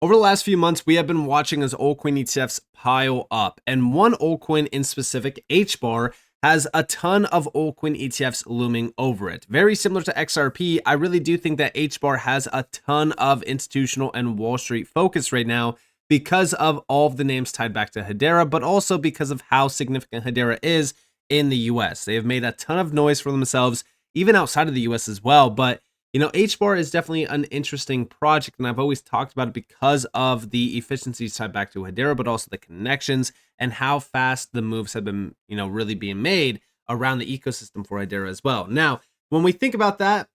Over the last few months, we have been watching as altcoin ETFs pile up, and one altcoin in specific, HBAR, has a ton of altcoin ETFs looming over it. Very similar to XRP, I really do think that HBAR has a ton of institutional and Wall Street focus right now because of all of the names tied back to Hedera, but also because of how significant Hedera is in the US. They have made a ton of noise for themselves, even outside of the US as well, but HBAR is definitely an interesting project, and I've always talked about it because of the efficiencies tied back to Hedera, but also the connections and how fast the moves have been, really being made around the ecosystem for Hedera as well. Now, when we think about that,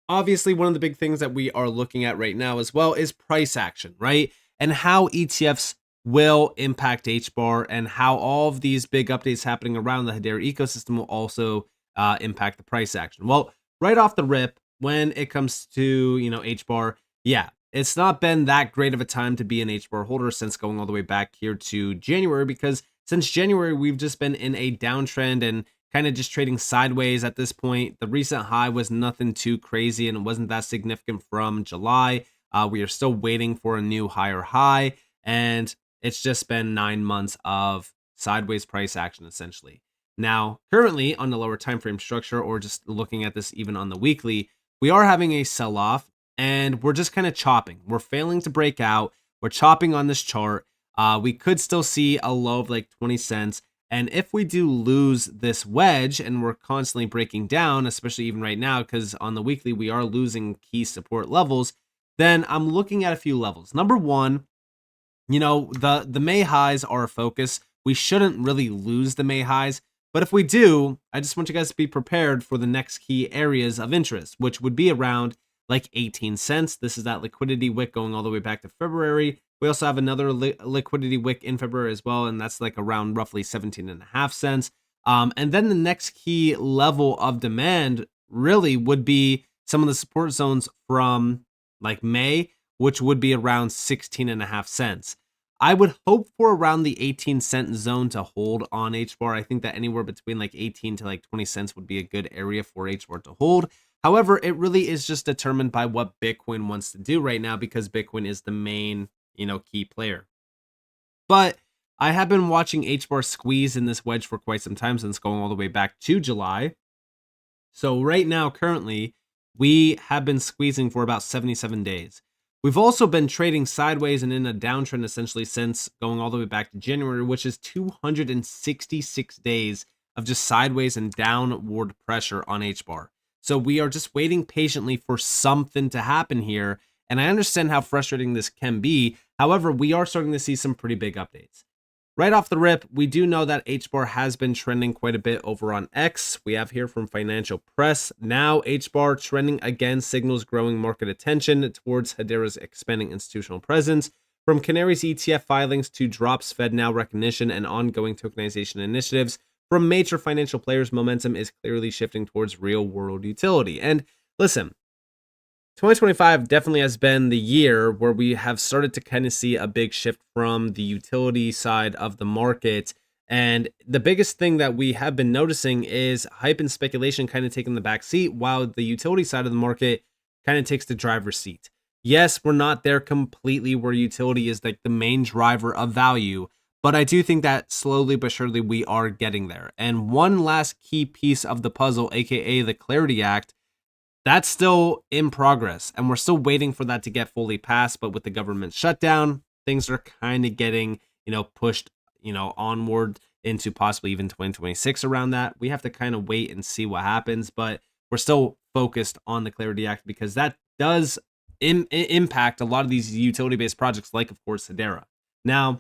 obviously one of the big things that we are looking at right now as well is price action, right? And how ETFs will impact HBAR and how all of these big updates happening around the Hedera ecosystem will also impact the price action. Well, right off the rip, when it comes to, HBAR, yeah, it's not been that great of a time to be an HBAR holder since going all the way back here to January, because since January, we've just been in a downtrend and kind of just trading sideways at this point. The recent high was nothing too crazy and it wasn't that significant from July. We are still waiting for a new higher high, and it's just been 9 months of sideways price action essentially. Now, currently on the lower time frame structure, or just looking at this even on the weekly, we are having a sell-off and we're just kind of chopping. We're failing to break out. We're chopping on this chart. We could still see a low of like 20 cents. And if we do lose this wedge and we're constantly breaking down, especially even right now, because on the weekly we are losing key support levels, then I'm looking at a few levels. Number one, the May highs are a focus. We shouldn't really lose the May highs. But if we do, I just want you guys to be prepared for the next key areas of interest, which would be around like 18 cents. This is that liquidity wick going all the way back to February. We also have another liquidity wick in February as well, and that's like around roughly 17.5 cents. And then the next key level of demand really would be some of the support zones from like May, which would be around 16.5 cents. I would hope for around the 18-cent zone to hold on HBAR. I think that anywhere between like 18 to like 20 cents would be a good area for HBAR to hold. However, it really is just determined by what Bitcoin wants to do right now, because Bitcoin is the main, key player. But I have been watching HBAR squeeze in this wedge for quite some time, since going all the way back to July. So right now, currently, we have been squeezing for about 77 days. We've also been trading sideways and in a downtrend essentially since going all the way back to January, which is 266 days of just sideways and downward pressure on HBAR. So we are just waiting patiently for something to happen here. And I understand how frustrating this can be. However, we are starting to see some pretty big updates. Right off the rip, we do know that HBAR has been trending quite a bit over on X. We have here from Financial Press. Now HBAR trending again signals growing market attention towards Hedera's expanding institutional presence. From Canary's ETF filings to drops FedNow recognition and ongoing tokenization initiatives, from major financial players, momentum is clearly shifting towards real-world utility. And listen, 2025 definitely has been the year where we have started to kind of see a big shift from the utility side of the market. And the biggest thing that we have been noticing is hype and speculation kind of taking the back seat, while the utility side of the market kind of takes the driver's seat. Yes, we're not there completely where utility is like the main driver of value, but I do think that slowly but surely we are getting there. And one last key piece of the puzzle, aka the Clarity Act, that's still in progress, and we're still waiting for that to get fully passed. But with the government shutdown, things are kind of getting, pushed, onward into possibly even 2026 around that. We have to kind of wait and see what happens, but we're still focused on the Clarity Act because that does impact a lot of these utility-based projects, like, of course, Hedera. Now,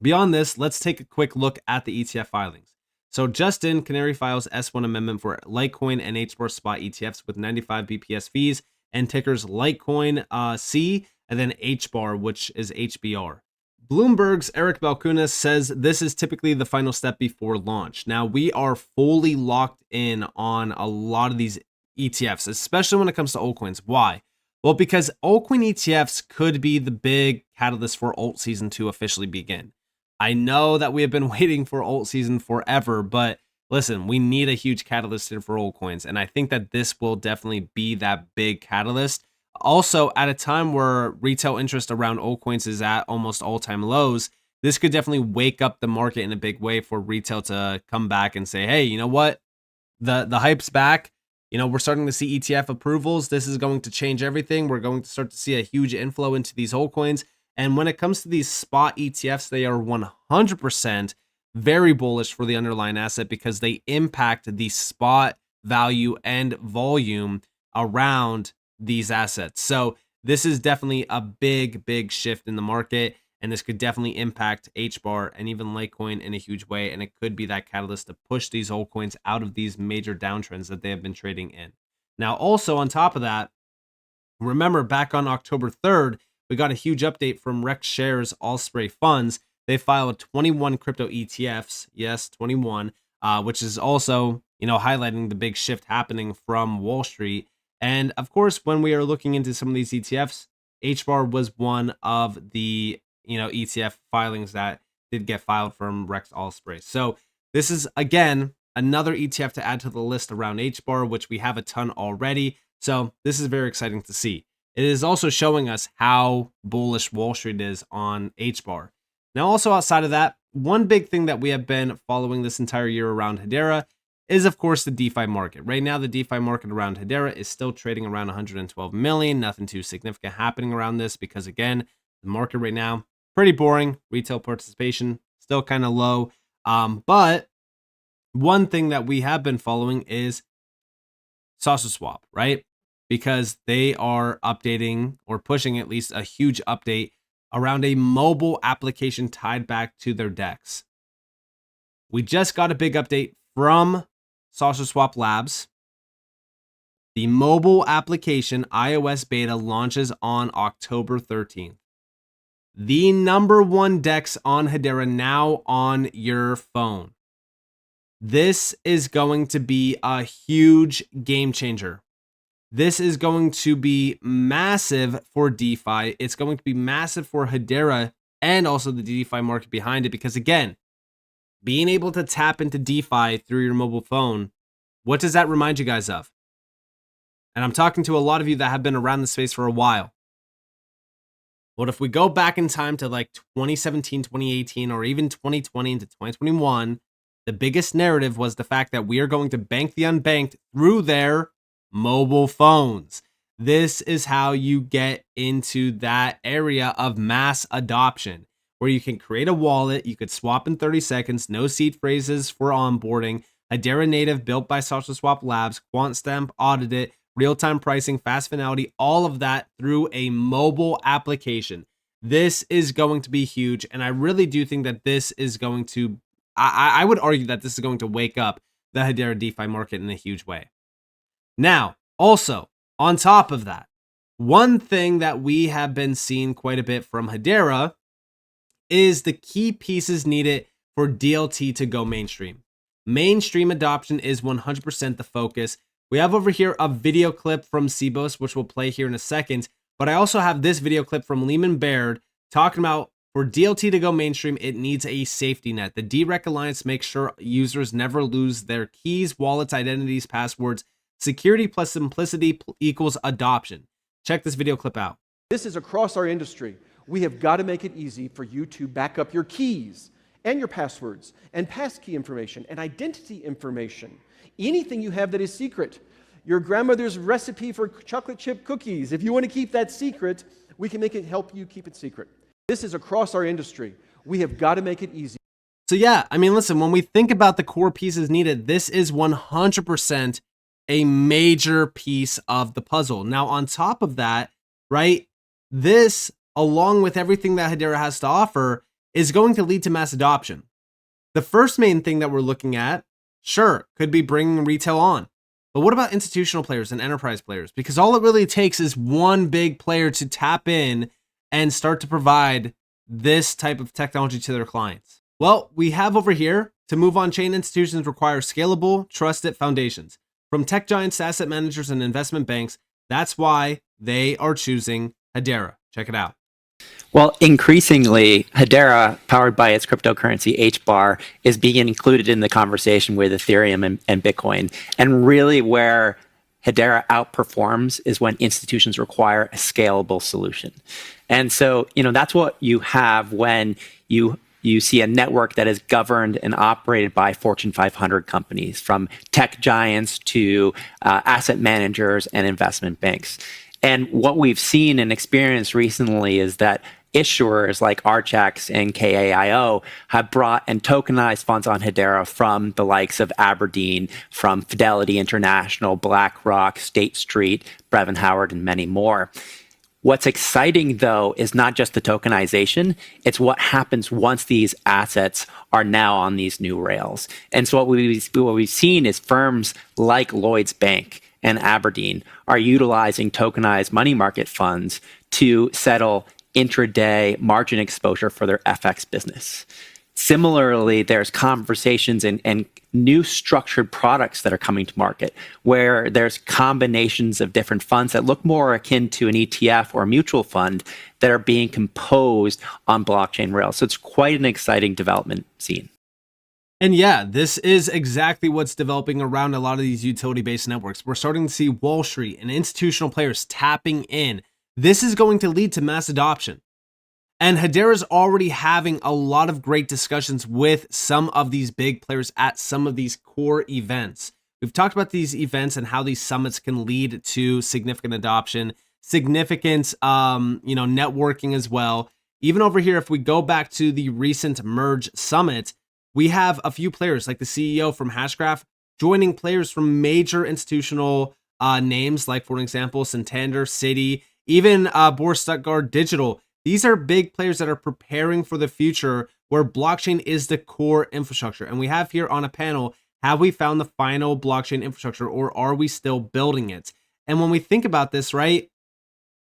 beyond this, let's take a quick look at the ETF filings. So just in, Canary files S1 amendment for Litecoin and HBAR spot ETFs with 95 BPS fees and tickers Litecoin C and then HBAR, which is HBR. Bloomberg's Eric Balchunas says this is typically the final step before launch. Now, we are fully locked in on a lot of these ETFs, especially when it comes to altcoins. Why? Well, because altcoin ETFs could be the big catalyst for alt season to officially begin. I know that we have been waiting for alt season forever, but listen, we need a huge catalyst for altcoins. And I think that this will definitely be that big catalyst. Also, at a time where retail interest around altcoins is at almost all-time lows, this could definitely wake up the market in a big way for retail to come back and say, hey, you know what? The hype's back. You know, we're starting to see ETF approvals. This is going to change everything. We're going to start to see a huge inflow into these altcoins. And when it comes to these spot ETFs, they are 100% very bullish for the underlying asset because they impact the spot value and volume around these assets. So this is definitely a big shift in the market. And this could definitely impact HBAR and even Litecoin in a huge way. And it could be that catalyst to push these altcoins out of these major downtrends that they have been trading in. Now, also on top of that, remember back on October 3rd, we got a huge update from Rex Shares Allspray Funds. They filed 21 crypto ETFs. Yes, 21, which is also, highlighting the big shift happening from Wall Street. And of course, when we are looking into some of these ETFs, HBAR was one of the ETF filings that did get filed from Rex Allspray. So this is, again, another ETF to add to the list around HBAR, which we have a ton already. So this is very exciting to see. It is also showing us how bullish Wall Street is on HBAR. Now, also outside of that, one big thing that we have been following this entire year around Hedera is, of course, the DeFi market. Right now, the DeFi market around Hedera is still trading around 112 million. Nothing too significant happening around this because, again, the market right now, pretty boring. Retail participation still kind of low. But one thing that we have been following is SushiSwap, right? Because they are updating or pushing at least a huge update around a mobile application tied back to their DEX. We just got a big update from SushiSwap Labs. The mobile application iOS beta launches on October 13th. The number one DEX on Hedera now on your phone. This is going to be a huge game changer. This is going to be massive for DeFi. It's going to be massive for Hedera and also the DeFi market behind it because, again, being able to tap into DeFi through your mobile phone, what does that remind you guys of? And I'm talking to a lot of you that have been around the space for a while. What if we go back in time to like 2017, 2018, or even 2020 into 2021, the biggest narrative was the fact that we are going to bank the unbanked through their mobile phones. This is how you get into that area of mass adoption, where you can create a wallet, you could swap in 30 seconds, no seed phrases for onboarding, Hedera native built by SushiSwap Labs, QuantStamp audited, real-time pricing, fast finality, all of that through a mobile application. This is going to be huge, and I really do think that this is going to, I would argue that this is going to wake up the Hedera DeFi market in a huge way. Now, also, on top of that, one thing that we have been seeing quite a bit from Hedera is the key pieces needed for DLT to go mainstream. Mainstream adoption is 100% the focus. We have over here a video clip from Cebos, which we'll play here in a second, but I also have this video clip from Lehman Baird talking about for DLT to go mainstream, it needs a safety net. The DREC Alliance makes sure users never lose their keys, wallets, identities, passwords. Security plus simplicity equals adoption. Check this video clip out. This is across our industry. We have got to make it easy for you to back up your keys and your passwords and passkey information and identity information. Anything you have that is secret. Your grandmother's recipe for chocolate chip cookies. If you want to keep that secret, we can make it help you keep it secret. This is across our industry. We have got to make it easy. So yeah, I mean, listen, when we think about the core pieces needed, this is 100% a major piece of the puzzle. Now, on top of that, right, this, along with everything that Hedera has to offer, is going to lead to mass adoption. The first main thing that we're looking at, sure, could be bringing retail on. But what about institutional players and enterprise players? Because all it really takes is one big player to tap in and start to provide this type of technology to their clients. Well, we have over here, to move on chain, institutions require scalable, trusted foundations. From tech giants to asset managers and investment banks, that's why they are choosing Hedera. Check it out. Well, increasingly, Hedera, powered by its cryptocurrency HBAR, is being included in the conversation with Ethereum and Bitcoin. And really where Hedera outperforms is when institutions require a scalable solution. And so, that's what you have when you see a network that is governed and operated by Fortune 500 companies, from tech giants to asset managers and investment banks. And what we've seen and experienced recently is that issuers like Archax and KAIO have brought and tokenized funds on Hedera from the likes of Aberdeen, from Fidelity International, BlackRock, State Street, Brevin Howard, and many more. What's exciting, though, is not just the tokenization, it's what happens once these assets are now on these new rails. And so what we've seen is firms like Lloyds Bank and Aberdeen are utilizing tokenized money market funds to settle intraday margin exposure for their FX business. Similarly, there's conversations and new structured products that are coming to market where there's combinations of different funds that look more akin to an ETF or a mutual fund that are being composed on blockchain rails. So it's quite an exciting development scene. And yeah, this is exactly what's developing around a lot of these utility-based networks. We're starting to see Wall Street and institutional players tapping in. This is going to lead to mass adoption. And Hedera is already having a lot of great discussions with some of these big players at some of these core events. We've talked about these events and how these summits can lead to significant adoption, significant, networking as well. Even over here, if we go back to the recent Merge Summit, we have a few players like the CEO from Hashgraph joining players from major institutional names, like, for example, Santander, Citi, even Boris Stuttgart Digital. These are big players that are preparing for the future where blockchain is the core infrastructure. And we have here on a panel, have we found the final blockchain infrastructure, or are we still building it? And when we think about this, right,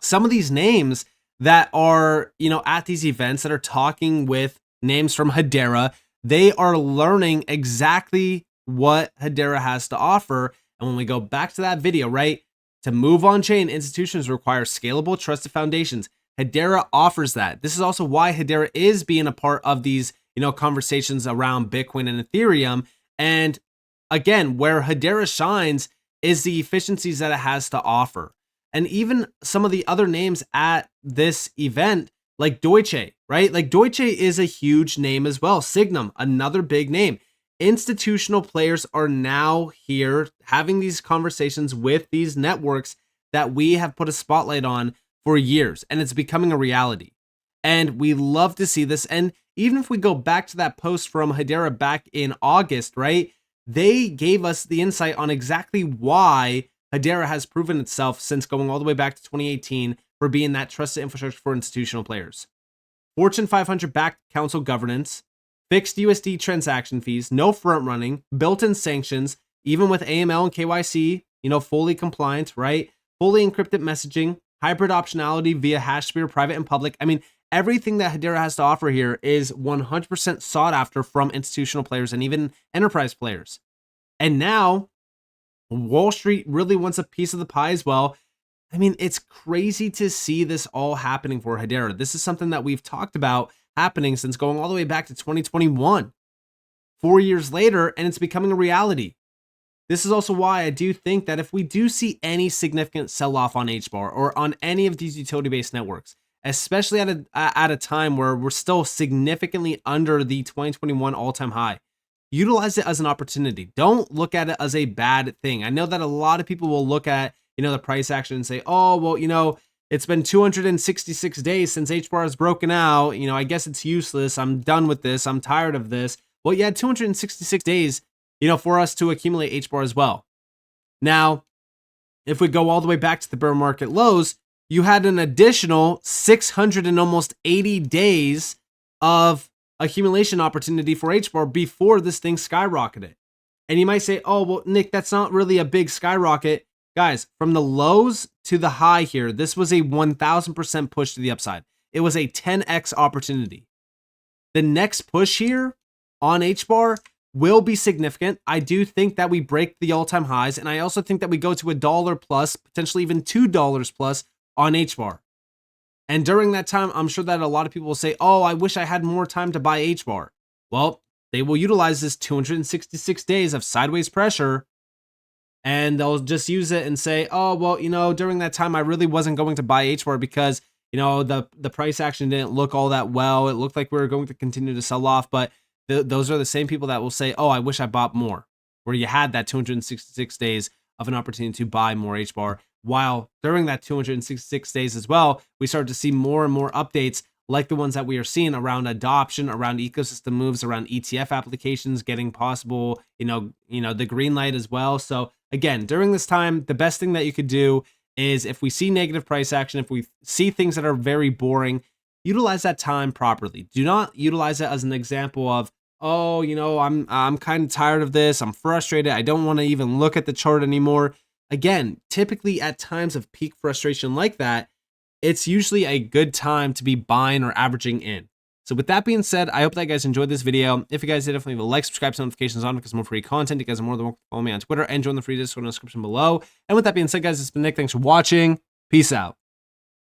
some of these names that are, at these events that are talking with names from Hedera, they are learning exactly what Hedera has to offer. And when we go back to that video, right, to move on chain, institutions require scalable, trusted foundations. Hedera offers that. This is also why Hedera is being a part of these, conversations around Bitcoin and Ethereum. And again, where Hedera shines is the efficiencies that it has to offer. And even some of the other names at this event, like Deutsche, right? Like Deutsche is a huge name as well. Signum, another big name. Institutional players are now here having these conversations with these networks that we have put a spotlight on for years, and it's becoming a reality. And we love to see this. And even if we go back to that post from Hedera back in August, right, they gave us the insight on exactly why Hedera has proven itself since going all the way back to 2018 for being that trusted infrastructure for institutional players. Fortune 500 backed council governance, fixed USD transaction fees, no front running, built-in sanctions, even with AML and KYC, fully compliant, right? Fully encrypted messaging, hybrid optionality via HBAR, private and public. I mean, everything that Hedera has to offer here is 100% sought after from institutional players and even enterprise players. And now Wall Street really wants a piece of the pie as well. I mean, it's crazy to see this all happening for Hedera. This is something that we've talked about happening since going all the way back to 2021. 4 years later, and it's becoming a reality. This is also why I do think that if we do see any significant sell-off on HBAR or on any of these utility-based networks, especially at a time where we're still significantly under the 2021 all-time high, utilize it as an opportunity. Don't look at it as a bad thing. I know that a lot of people will look at, the price action and say, oh, well, it's been 266 days since HBAR has broken out. I guess it's useless. I'm done with this. I'm tired of this. Well, you had 266 days, for us to accumulate HBAR as well. Now, if we go all the way back to the bear market lows, you had an additional 600 and almost 80 days of accumulation opportunity for HBAR before this thing skyrocketed. And you might say, oh, well, Nick, that's not really a big skyrocket. Guys, from the lows to the high here, this was a 1000% push to the upside. It was a 10x opportunity. The next push here on HBAR will be significant. I do think that we break the all-time highs, and I also think that we go to $1 plus, potentially even $2 plus on HBAR. And during that time, I'm sure that a lot of people will say, oh, I wish I had more time to buy HBAR. Well, they will utilize this 266 days of sideways pressure and they'll just use it and say, oh, well, you know, during that time, I really wasn't going to buy HBAR because, you know, the price action didn't look all that well. It looked like we were going to continue to sell off, but those are the same people that will say, oh, I wish I bought more, where you had that 266 days of an opportunity to buy more HBAR. While during that 266 days as well, we started to see more and more updates like the ones that we are seeing around adoption, around ecosystem moves, around ETF applications getting possible, you know, the green light as well. So again, during this time, the best thing that you could do is if we see negative price action, if we see things that are very boring, utilize that time properly. Do not utilize it as an example of, oh, you know, I'm kind of tired of this. I'm frustrated. I don't want to even look at the chart anymore. Again, typically at times of peak frustration like that, it's usually a good time to be buying or averaging in. So with that being said, I hope that you guys enjoyed this video. If you guys did, definitely leave a like, subscribe, turn notifications on because more free content. You guys are more than welcome to follow me on Twitter and join the free Discord in the description below. And with that being said, guys, it's been Nick. Thanks for watching. Peace out.